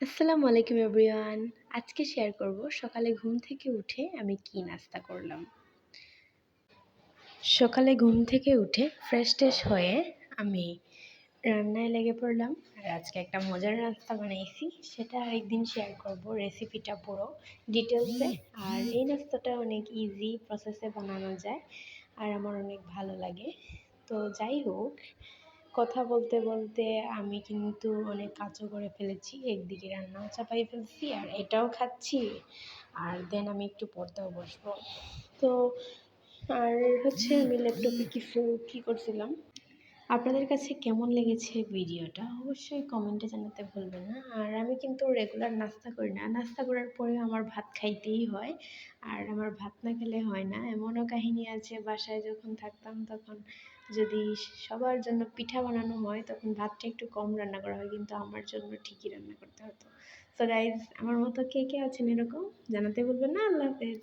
আসসালামু আলাইকুম এভরিওয়ান। আজকে শেয়ার করব সকালে ঘুম থেকে উঠে আমি কি নাস্তা করলাম। সকালে ঘুম থেকে উঠে ফ্রেশ হয়ে আমি রান্নায় লেগে পড়লাম। আর আজকে একটা মজার নাস্তা বানাইছি, সেটা আরেকদিন শেয়ার করব রেসিপিটা পুরো ডিটেলসে। আর এই নাস্তাটা অনেক ইজি প্রসেসে বানানো যায় আর আমার অনেক ভালো লাগে। তো যাই হোক, কথা বলতে বলতে আমি কিন্তু অনেক কাজও করে ফেলেছি। একদিকে রান্নাও চাপাই ফেলছি আর এটাও খাচ্ছি, আর দেন আমি একটু পড়তেও বসবো। তো আর আমি ল্যাপটপে কিছু কী করছিলাম। আপনাদের কাছে কেমন লেগেছে ভিডিওটা অবশ্যই কমেন্টে জানাতে ভুলবেন না। আর আমি কিন্তু রেগুলার নাস্তা করি না, নাস্তা করার পরেও আমার ভাত খাইতেই হয়। আর আমার ভাত না খেলে হয় না। এমনও কাহিনী আছে, বাসায় যখন থাকতাম তখন যদি সবার জন্য পিঠা বানানো হয় তখন ভাতটা একটু কম রান্না করা হয়, কিন্তু আমার জন্য ঠিকই রান্না করতে হতো। সো গাইজ, আমার মতো কে কে আছেন এরকম জানাতে ভুলবেন না। আল্লাহ হাফেজ।